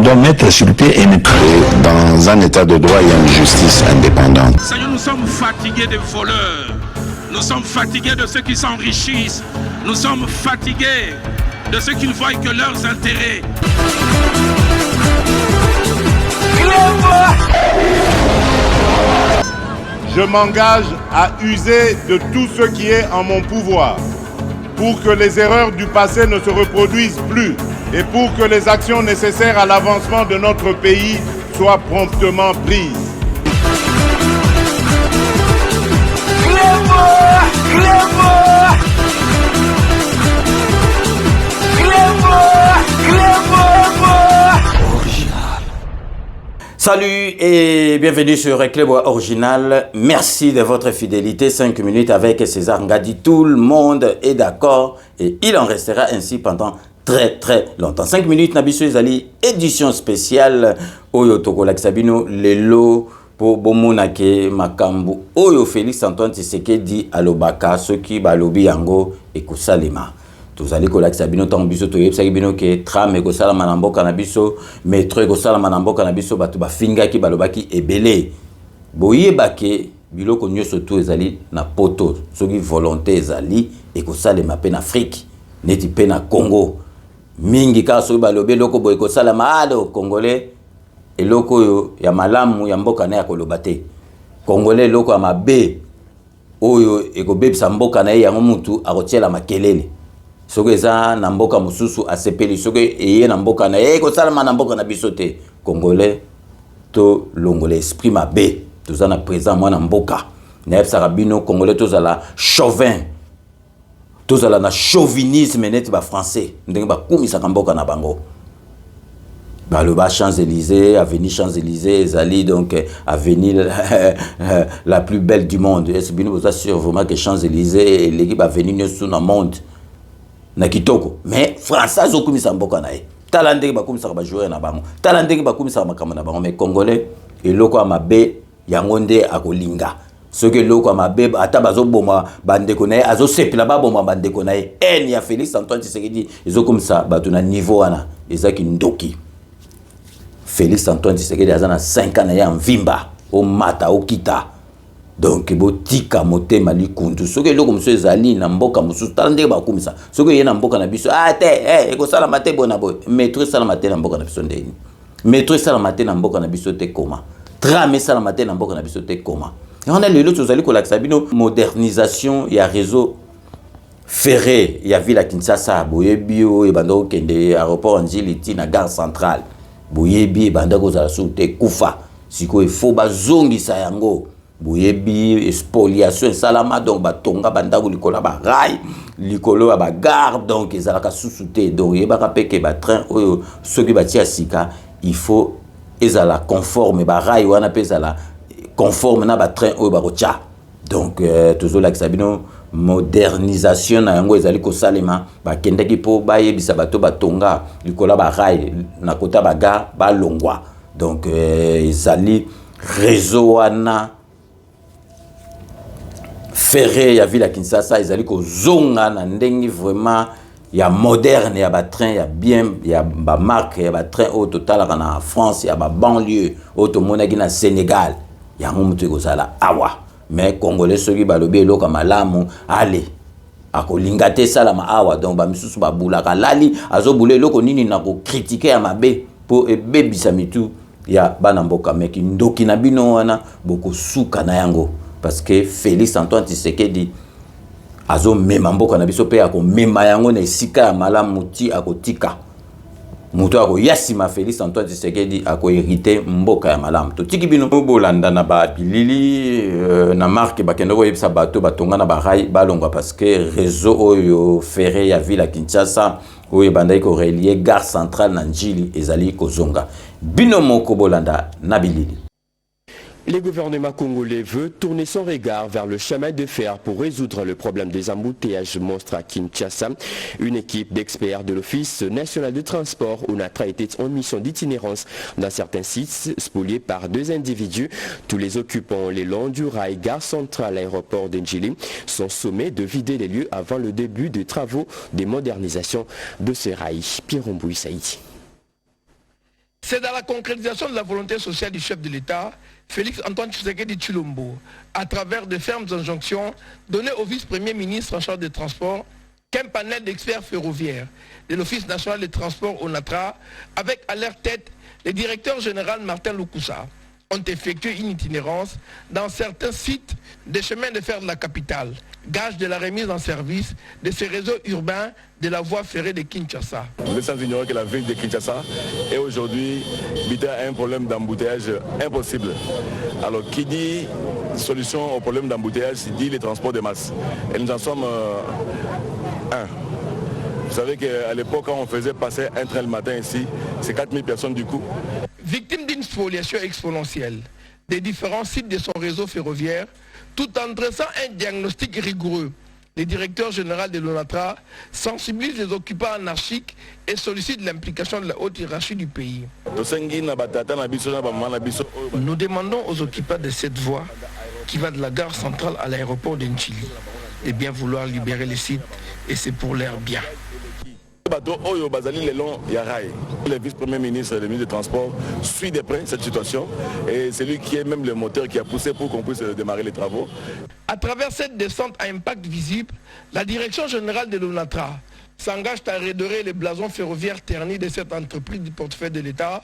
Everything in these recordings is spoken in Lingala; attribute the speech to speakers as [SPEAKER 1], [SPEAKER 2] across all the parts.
[SPEAKER 1] doit mettre sur le pied et neutre.
[SPEAKER 2] Dans un état de droit, il y a une justice indépendante.
[SPEAKER 3] Seigneur, nous sommes fatigués des voleurs. Nous sommes fatigués de ceux qui s'enrichissent. Nous sommes fatigués de ceux qui ne voient que leurs intérêts.
[SPEAKER 4] Je m'engage à user de tout ce qui est en mon pouvoir pour que les erreurs du passé ne se reproduisent plus et pour que les actions nécessaires à l'avancement de notre pays soient promptement prises.
[SPEAKER 5] Salut et bienvenue sur Clébois Original. Merci de votre fidélité. 5 minutes avec César Ngadi. Tout le monde est d'accord et il en restera ainsi pendant très longtemps. 5 minutes, Nabiso Ezali, édition spéciale. Oyo Tokolak Sabino, Lelo, pour Bomonake, Makambu. Oyo Félix Antoine Tshisekedi Alobaka, ceux qui balobi yango et Kosalema. Tous allez kolak sabino tambiso to yebsa bino ke trame ko sala manambo kanabiso metro ko sala manambo kanabiso batu ba finga ki balobaki ebele boyeba ke biloko nyoso to ezali na poto soki volonté ezali e ko sala mape na Afrique neti pe na Congo mingi ka so balobe loko boy ko sala malo congolais eloko yo ya malamu ya mboka na ya kolobate congolais loko ya mabe oyo ekobebisa mboka na ye yango mutu akotiela makelele soki eza na mboka mususu asepeli soki eye na mboka na ye kosalama na mboka na biso te congolais to longola esprit mabe toza na présent mwana mboka nayebisaka bino congolais tozala chauvin tozala na chauvinisme neti bafrançais ndenge bakumisaka mboka na bango baloba Champs-Élysées, avenue Champs-Élysées, ezali donc avenue la plus belle du monde. Est-ce que vous êtes sûr vraiment que Champs-Élysées et l'équipe avenue ne sont dans le monde na kitoko mais français okumisa mboka na ye tala ndenge bakumisa ba joueur na bango tala ndenge bakumisa makambo na bango mais congolais eloko mabe yango nde akolinga soki eloko mabe ata bazoboma bandeko na ye azosepela baboma bandeko na ye en ya Félix Antoine Tshisekedi ezokumisa bato na niveau wana ezaki ndoki Félix Antoine Tshisekedi azana 5 ans na ya mvimba o mata o kita donc botika motema likundu soki eloko muso ezali na mboka mususu tala ndenge bakumisa soki ye na mboka na biso te ekosala mate bona boy metro sala mate na mboka na biso ndeni metro sala mate na mboka na biso te koma tram sala mate na mboka na biso te koma on a lelo tozali kolakisa bino modernisation ya réseau ferré ya ville ya Kinshasa boyebi o ebanda okende aéroport Njili na gare centrale boyebi ebanda kozala su te kufa siko efo bazongisa yango boyebi spoliation salama donc batonga bandako likola ba rail likolo ba gare donc ezalaka susute donc yebaka peke ba train oyo soki batia sika il faut ezala conforme ba rail wana pezala conforme na ba train oyo ba kocha donc tozola kisabino modernisation na yango ezali ko salema ba kendaki po bayebisa bato batonga likola ba rail na kota ba gare ba longwa donc ezali réseau wana ferré ya ville ya Kinshasa ezali ko zonga na ndenge vraiment ya moderne ya ba train ya bien ya ba marque ya ba train au total na France ya ba banlieue au to monaki na Sénégal ya mutu ko sala awa mais congolais soki balobi eloka malamu ale akolinga te sala ma awa donc ba misusu ba bulaka lali azobula eloko nini na ko critiquer ya mabe po ebebisa mitu ya bana mboka meki ndoki na bino wana boko suka na yango parce que Félix Antoine Tshisekedi azo mema mboka na biso pe ako mema yango na esika ya malamu ti akotika muto ako yasima Félix Antoine Tshisekedi ako hérité mboka ya malamu to tiki bino bolanda na ba bilili na marque bakendo ko yebisa bato batonga na ba rail balongwa parce que réseau oyo ferré ya ville ya Kinshasa oyo bandai ko relier gare centrale na Njili ezali kozonga bino moko bolanda na bilili.
[SPEAKER 6] Le gouvernement congolais veut tourner son regard vers le chemin de fer pour résoudre le problème des embouteillages monstres à Kinshasa. Une équipe d'experts de l'Office national de transport ONATRA était en mission d'itinérance dans certains sites spoliés par 2 individus. Tous les occupants les longs du rail gare centrale aéroport d'Njili sont sommés de vider les lieux avant le début des travaux de modernisation de ce rail. Pierre Mbouy Saïdi.
[SPEAKER 1] C'est dans la concrétisation de la volonté sociale du chef de l'État, Félix Antoine Tshisekedi Tshilombo, à travers de fermes injonctions données au vice-premier ministre en charge des transports, qu'un panel d'experts ferroviaires de l'Office national des transports ONATRA, avec à leur tête le directeur général Martin Loukoussa, ont effectué une itinérance dans certains sites des chemins de fer de la capitale, gage de la remise en service de ces réseaux urbains de la voie ferrée de Kinshasa.
[SPEAKER 7] Vous êtes sans ignorer que la ville de Kinshasa est aujourd'hui habitée à un problème d'embouteillage impossible. Alors qui dit solution au problème d'embouteillage, dit les transports de masse. Et nous en sommes un. Vous savez qu'à l'époque, quand on faisait passer un train le matin ici, c'est 4000 personnes du coup.
[SPEAKER 1] Victime d'une spoliation exponentielle des différents sites de son réseau ferroviaire, tout en dressant un diagnostic rigoureux, le directeur général de l'ONATRA sensibilise les occupants anarchiques et sollicite l'implication de la haute hiérarchie du pays. Nous demandons aux occupants de cette voie, qui va de la gare centrale à l'aéroport de Nchili, de bien vouloir libérer les sites, et c'est pour leur bien.
[SPEAKER 7] Le vice-premier ministre et le ministre des Transports suit de près cette situation et c'est lui qui est même le moteur qui a poussé pour qu'on puisse démarrer les travaux.
[SPEAKER 1] À travers cette descente à impact visible, la direction générale de l'ONATRA s'engage à redorer les blasons ferroviaires ternis de cette entreprise du portefeuille de l'État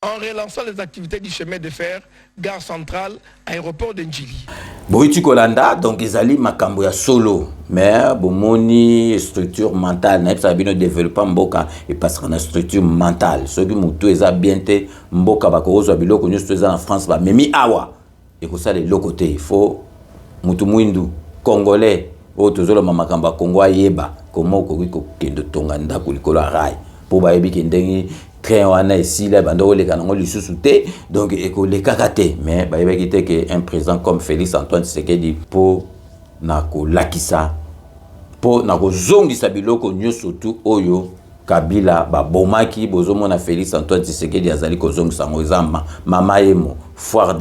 [SPEAKER 1] en relançant les activités du chemin de fer, gare centrale, aéroport de Njili.
[SPEAKER 5] Boitu Kolanda, donc ezali makambo ya solo, mais bomoni structure mentale, na epsa bino développement mboka et passera na structure mentale. Ceux qui mutu eza bien te mboka bakozwa biloko nyusu eza na France ba memi awa. Et ko ça de l'autre côté, il faut mutu mwindu congolais o tozolo makambo Kongo ayeba comment ko kendo tonga ndako likolo rai po ba yebi kendengi train wana ici là bando le kanango lisusu te donc eko le kakate mais ba yebi te que un président comme Félix Antoine Tshisekedi po na ko lakisa po na ko zongisa biloko nyoso tu oyo Kabila ba bomaki bozomona Félix Antoine Tshisekedi azali ko zongisa ngozama mama yemo foire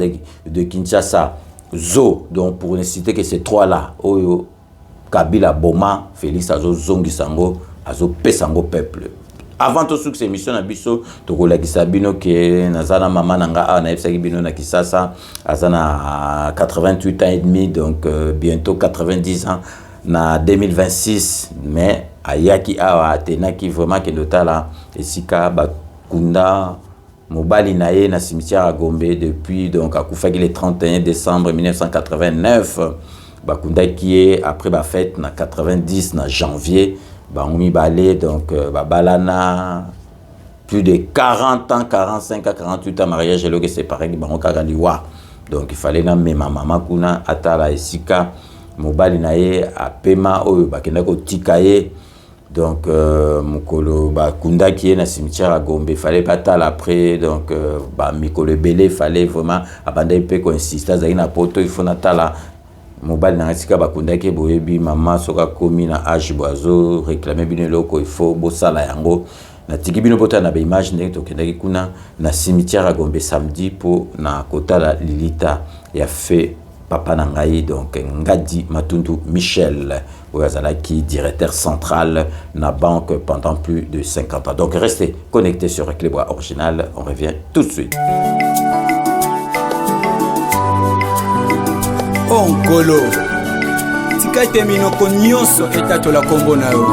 [SPEAKER 5] de Kinshasa zo donc pour ne citer que ces trois là oyo Kabila Boma, Félix Azo Zongi Sango, Azo Pesango peuple. Avant tout cette émission na biso tokola kisabino ke nazana mama nanga na FSA bino na Kisasa azana 88 ans et demi donc bientôt 90 ans na 2026 mais ayaki awa tenaki vraiment ke ndotala esika bakunda mobali naye na cimetière à Gombe depuis donc akufaki le 31 décembre 1989. Bakunda qui est après ba fête na 90 na janvier ba ngomi balé donc ba balana plus de 40 ans 45 à 48 ans mariage loke séparé ba ngokaka liwa donc il fallait na mema mama kuna atala esika mobali naye apema oyo bakenda ko tikaye donc mukolo bakunda qui est na cimetière à Gombe fallait batala après donc ba mikolo belé fallait vraiment abanda pe ko insister za ina poto il faut natala mobali na sika bakundaki boyebi mama soka komi na âge boazo réclamer bino loko il faut bosala yango na tiki bino pota na ba image ndenge tokendaki kuna na cimetière à Gombe samedi pour na kotala lilita ya fait papa na ngai donc Ngadi Matundu Michel oyazalaki directeur central na banque pendant plus de 50 ans. Donc restez connectés sur Reclebois Original, on revient tout de suite.
[SPEAKER 8] Onkolo tika ete minoko nyonso etatola kombo na yo.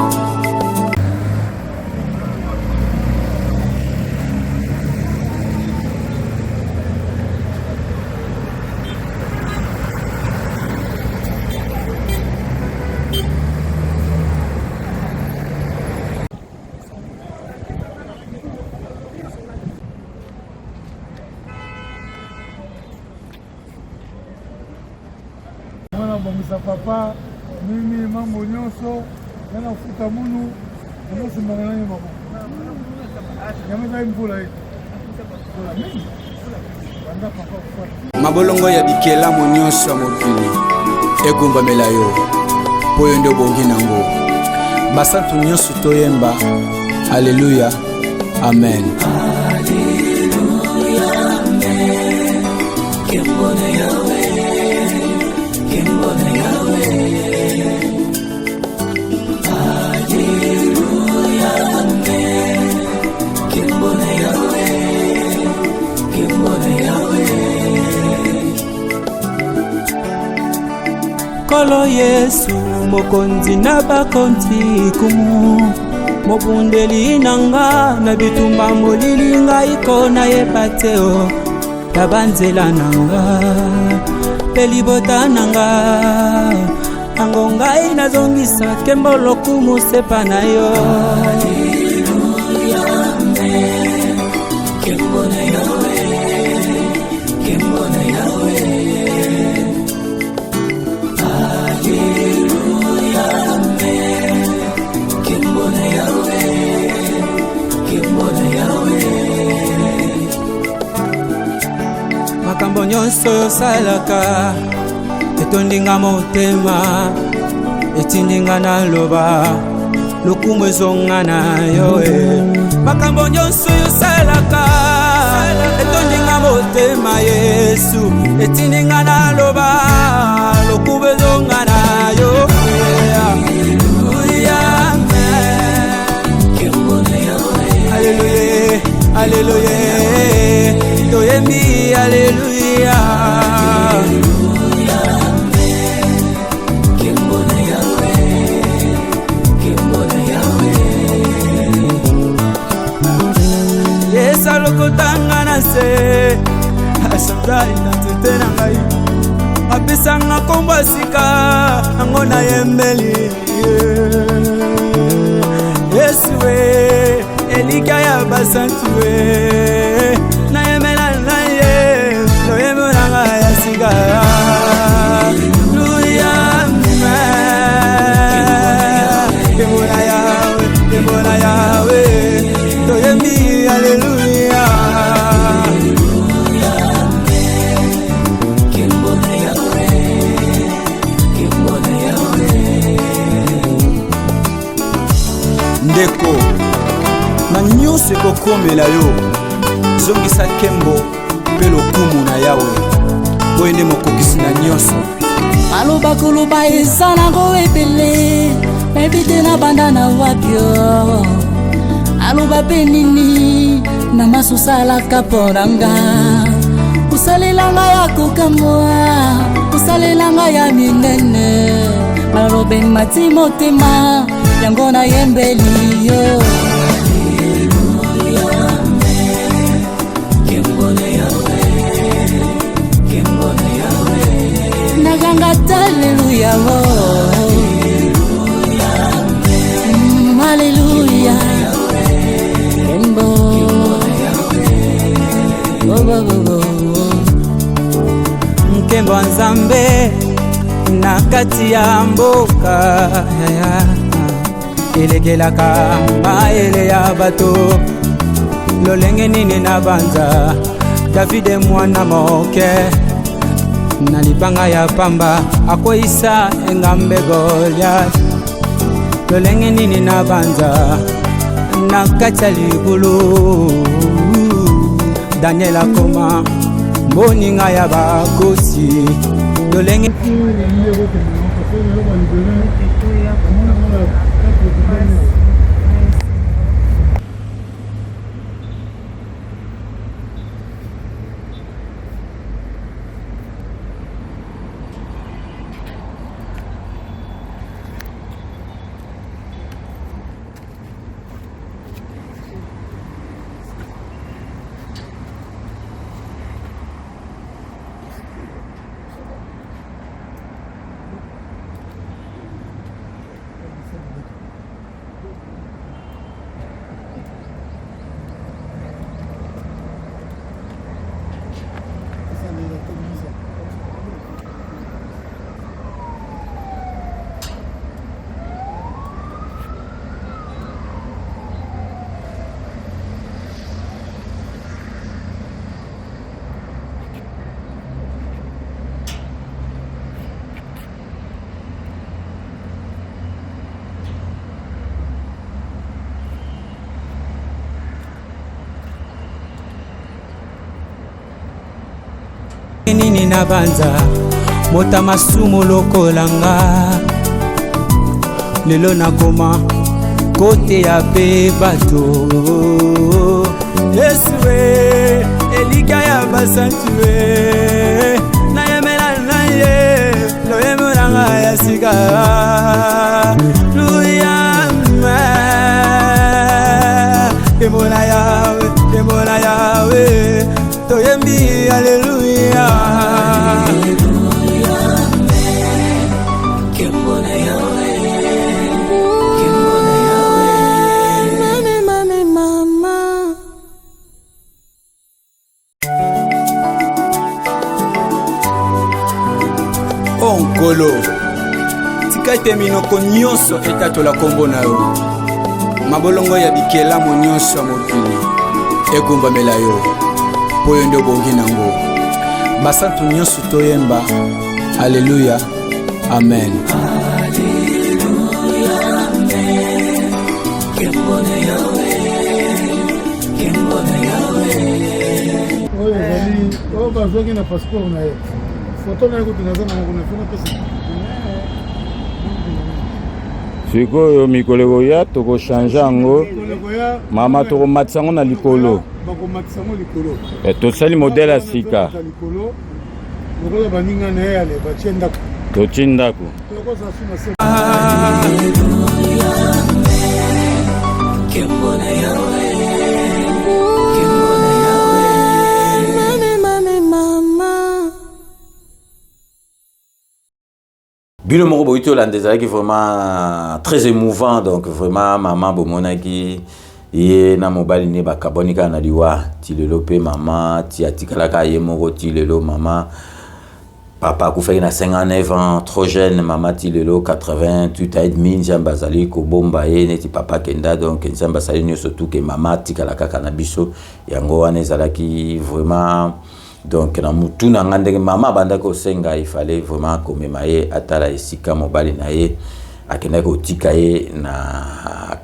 [SPEAKER 9] Papa, mimi mambo nyonso, yana futa munu, yana simbana na mama. Yana mvula hii.
[SPEAKER 8] Mabolongo ya bikelamu nyonso ya mokili egumbamela yo po yo nde bongi nango basantu nyonso toyemba. Alléluia, amen. Alléluia, amen. Kembone yawe, kembone yawe. Alléluia, amen. Kembone yawe, Nkolo Yesu mokonzi na bakonzi kumu mobundeli nanga na bitumba molili ngai kona yepateo tabanzela nanga pelibota nanga ango ngai nazongisa kembolo kumusepa na yo. Haleluya amen kembona yawe kembona yawe. Haleluya amen kembona yawe kembona yawe. Makambo nyonso yosalaka etondinga motema etindinga na loba lokumu ezonga na yo. Makambo nyonso yosalaka etondinga motema Yesu etindinga na loba lokumu ezonga na yo. Haleluya haleluya haleluya toyembi haleluya. Salokotanga na se asabdai na tete na ngai apisanga kombo sika ango na yembeli Yesu we elika ya basantu we na yemela na ye lo yemona ya sika. Haleluya kembona yawe kembona yawe toyembi haleluya. Ndeko na nyonso ekokomela yo zongisa kembo mpe lokumu na yawe boye nde mokokisi na nyonso.
[SPEAKER 10] Aloba koloba eza nango ebele ebite na banda na wapio aloba pe nini na masusalaka ponanga usalelanga ya kokamwa usalelanga ya minene alobe mati motema yango na yembeli yo. Haleluya amen kembona yawe kembona yawe naganga haleluya amen haleluya kembo nkembo nzambe na kati ya mboka elekelaka maele ya bato lolenge nini na banza Davide mwana moke na libanga ya pamba akoisa engambe Goliath lolenge nini na banza na kati ya ligulu Daniel akoma mboninga ya bakosi lolenge nini na banza mota masumu lokolanga lelo nakoma kote ya pe bato Yesu we elika ya basantu we na yemela na ye lo yemela ya Kemona Yahweh, toyembi Alléluia. Kemona Yahweh, Kemona Yahweh, mama.
[SPEAKER 8] Onkolo, tika ete minoko nyonso etatola kombo na yo. Mabolongo ya bikelamu nyonso ya mokili ekumbamela yo mpo yo nde obongi nango. Basantu nyonso toyemba Alleluya, amen.
[SPEAKER 10] Alleluya, amen. Kembona Yahweh, Kembona Yahweh.
[SPEAKER 9] Oyo ezali oyo bazwaki na passeport na ye foto na ye kuti naza na mokona fona pesa
[SPEAKER 11] sikoyo mikolo ya tokochange yango mama tokomatisa yango na likolo
[SPEAKER 9] bakomatisa yango likolo
[SPEAKER 11] tosali modele ya sika
[SPEAKER 9] lokola baninga na ye ale batie ndako
[SPEAKER 11] totie ndako
[SPEAKER 10] Kembona Yahweh, Kembona Yahweh, mama.
[SPEAKER 5] Bino moko boyito Holandais qui vraiment très émouvant, donc vraiment maman bomonaki ye na mobali ne bakabonika na liwa ti lelo pe mama ti atikalaka ye moko ti lelo mama papa ku fait na 59 ans trop jeune maman ti lelo 88 ans et demi njamba zali ko bomba ye neti papa kenda donc njamba sali nyo surtout que maman tikalaka kana biso yango wana ezalaki vraiment. Donc na mutu na ngandenge mama banda ko senga il fallait vraiment komema ye atala esika mobali na ye akenda ko tika ye na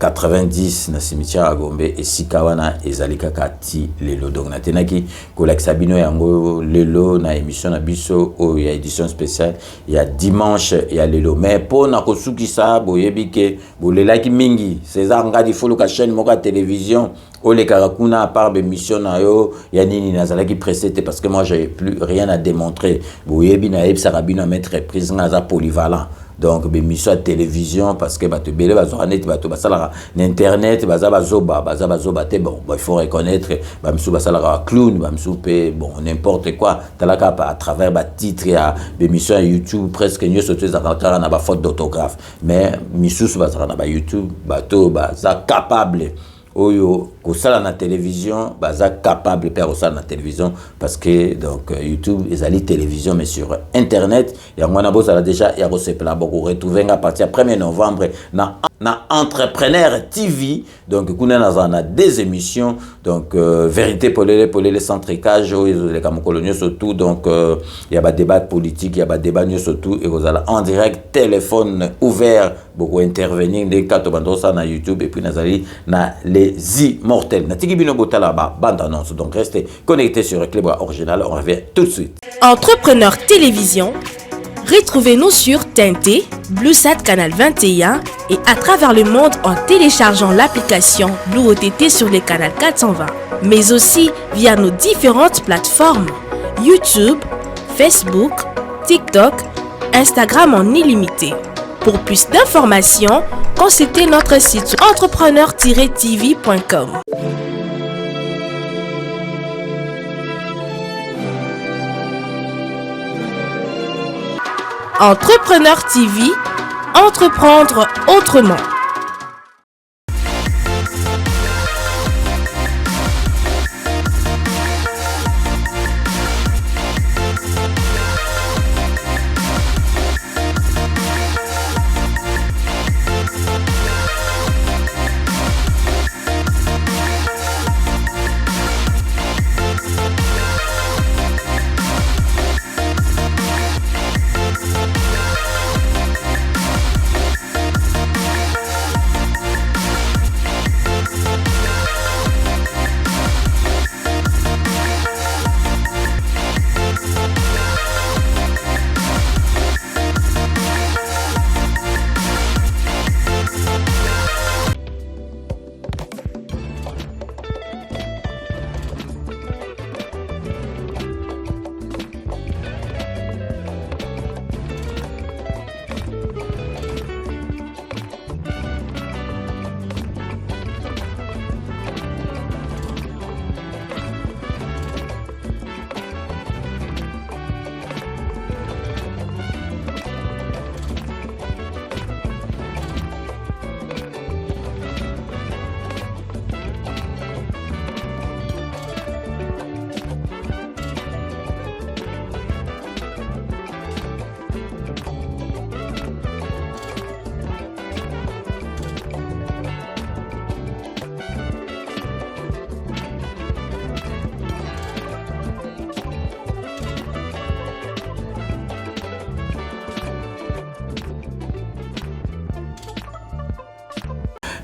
[SPEAKER 5] 90 na cimetière Gombe esika wana ezalika kati lelo donc na tenaki ko lakisa bino yango lelo na émission na biso o ya édition spéciale ya dimanche ya lelo mais po na ko sukisa boyebi ke bolelaki mingi César Ngadi folo ka chaîne moka télévision o le karakuna à part émission na yo ya nini nazalaki pressé parce que moi j'ai plus rien à démontrer boyebi na eb sarabino mettre reprise ngaza polyvalent. Donc bémission à télévision parce que bato belé bazoranet bato basala internet bazoba te bon il faut reconnaître bamsou basala clown bamsou pe bon n'importe quoi talaka à travers ba titre ya bémission à YouTube presque nyo sauter za kara na ba faute d'orthographe mais misous basala na ba YouTube bato baza capable oyo kosala na télévision baza capable faire kosala na télévision parce que donc YouTube ezali télévision mais sur internet ya ngwana bozala déjà ya kosepela boko retrouver à partir du 1er novembre na Entrepreneur TV donc kuna na des émissions donc vérité pour les centricage les kamkolonio surtout donc il y a ba débat politique il y a ba débat surtout et vous allez en direct téléphone ouvert beaucoup intervenir des quatre bandosa na YouTube et puis nazali na les immortels na tiki bino botala ba bande annonce donc restez connectés sur Reclebois Original on revient tout de suite.
[SPEAKER 12] Entrepreneur Télévision. Retrouvez-nous sur TNT, BlueSat Canal 21 et à travers le monde en téléchargeant l'application Blue OTT sur les canaux 420, mais aussi via nos différentes plateformes YouTube, Facebook, TikTok, Instagram en illimité. Pour plus d'informations, consultez notre site entrepreneur-tv.com. Entrepreneur TV, entreprendre autrement.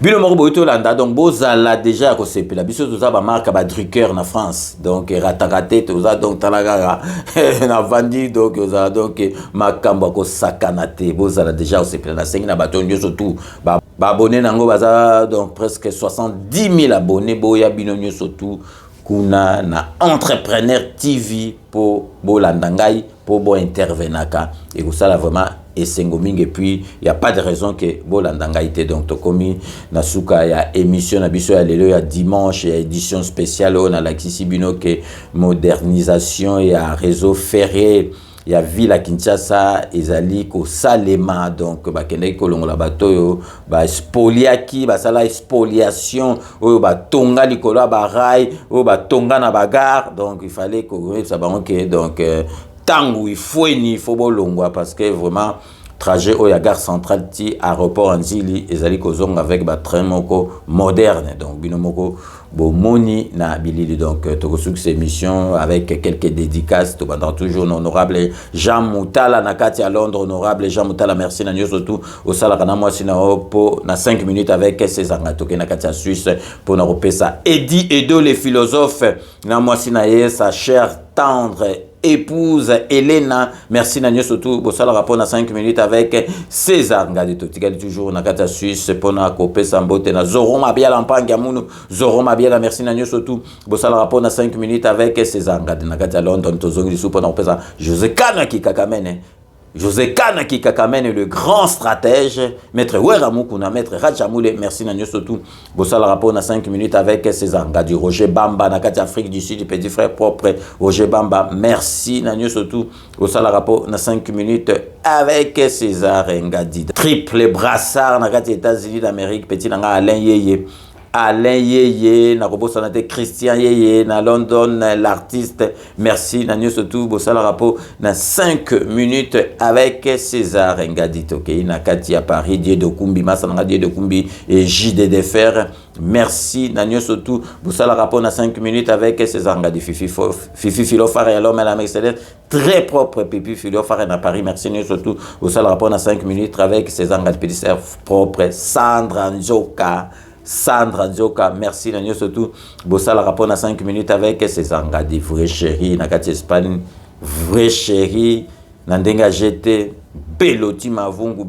[SPEAKER 5] bino moko boito landa donc bozala déjà ko sepela biso toza ba marque ba Drucker na France donc ratakate toza donc talaga na vandi donc oza donc makambo ko sakanate bozala déjà ko sepela na sengi na bato nyoso tout ba abonné nango baza donc presque 70 000 abonnés boya bino nyoso tout kuna na entrepreneur TV pour bolanda ngai pour bo intervenaka et ça là vraiment et sengoming et puis il y a pas de raison que bolanda ngai te donc to komi na suka ya émission na biso ya lelo ya dimanche ya édition spéciale on a la kisibino que modernisation ya réseau ferré ya ville à Kinshasa ezali ko salema donc ba kende ko longola batoyo ba spoliaki ba sala spoliation oyo ba tonga likolo ba rail oyo ba tonga na bagarre donc il fallait que ça ba que donc tangu il faut bolongwa parce que vraiment trajet au gare centrale ti aéroport Anzili ezali ko zonga avec ba train moko moderne donc binomoko bomoni na bilili donc tokosuki cette émission avec quelques dédicaces to pendant toujours honorable Jean Moutala na kati à Londres honorable Jean Moutala merci na nyo surtout au sala kana moi sina po na 5 minutes avec César Ngatoke na kati à Suisse pour na repesa Eddie Edo les philosophes na moi sina sa chère tendre épouse Elena merci na nyo surtout au sala rapport na 5 minutes avec César Ngadito tigali toujours na kati à Suisse pour na kopesa mbote na Zoro Mabia Lampanga munu Zoro Mabia merci na nyo surtout au sala rapport na 5 minutes avec César Ngadito na kati à London tozongi su pour na kopesa José Kana Kikakamene José Kana Kikakamene le grand stratège maître Weramukuna maître Rajamoule merci na nyo surtout au sala rapport na 5 minutes avec César Ngadito Roger Bamba na kati Afrique du Sud petit frère propre Roger Bamba merci na nyo surtout au sala rapport na 5 minutes avec César Ngadito triple brassard na kati États-Unis d'Amérique petit nanga Alain Yeye na kobo sanate Christian Yeye na London l'artiste merci na nyo surtout bo sala rapport na 5 minutes avec César Ngadito okay na kati à Paris Dieu de Kumbi Masanga Dieu de Kumbi et JD Fer merci na nyo surtout bo sala rapport na 5 minutes avec César Ngadito Fifi Filofare et l'homme à la Mercedes très propre Pipi Filofare na Paris merci na nyo surtout bo sala rapport na 5 minutes avec César Ngadito propre Sandra Njoka, merci na nyo surtout. Bossa la rapport na 5 minutes avec César Ngadito, vrai chéri, na kati Espagne, vrai chéri, na ndenga GT, Beloti Mavungu,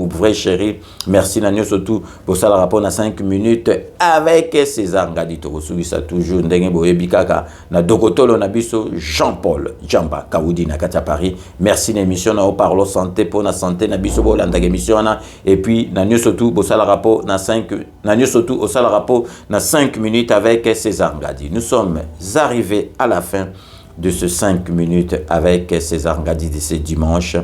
[SPEAKER 5] vrai chéri, merci na nyo surtout. Bossa la rapport na 5 minutes avec César Ngadito, reçu ça toujours, ndenge boye bikaka, na dokotolo na biso, Jean-Paul, Jamba, Kaoudi na kati à Paris, merci na émission na parlo santé pour na santé na biso bolanda émission na, et puis na nyo surtout, bossa la rapport na 5 au sala rapport na 5 minutes avec César Ngadito. Nous sommes arrivés à la fin de ce 5 minutes avec César Ngadito de ce dimanche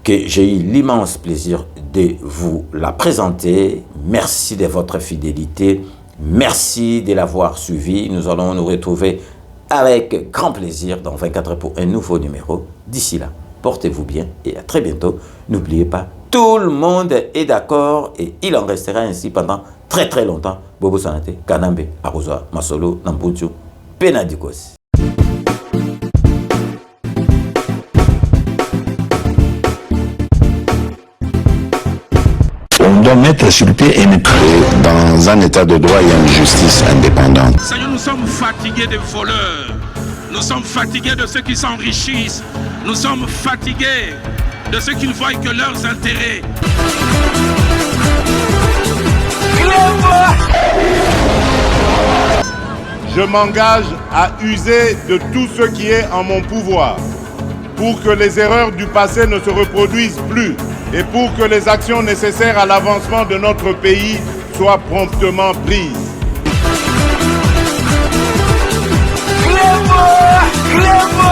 [SPEAKER 5] que j'ai eu l'immense plaisir de vous la présenter. Merci de votre fidélité. Merci de l'avoir suivi. Nous allons nous retrouver avec grand plaisir dans 24 heures pour un nouveau numéro. D'ici là, portez-vous bien et à très bientôt. N'oubliez pas, tout le monde est d'accord et il en restera ainsi pendant très très longtemps. Bobo Sanate, Kanambe, Arozoa, Masolo, Nampunchu, Penadikos.
[SPEAKER 2] On doit mettre sur pied et mettre dans un état de droit et une justice indépendante.
[SPEAKER 3] Seigneur, nous sommes fatigués des voleurs. Nous sommes fatigués de ceux qui s'enrichissent. Nous sommes fatigués de ceux qui ne voient que leurs intérêts.
[SPEAKER 4] Je m'engage à user de tout ce qui est en mon pouvoir pour que les erreurs du passé ne se reproduisent plus et pour que les actions nécessaires à l'avancement de notre pays soient promptement prises.
[SPEAKER 10] Clément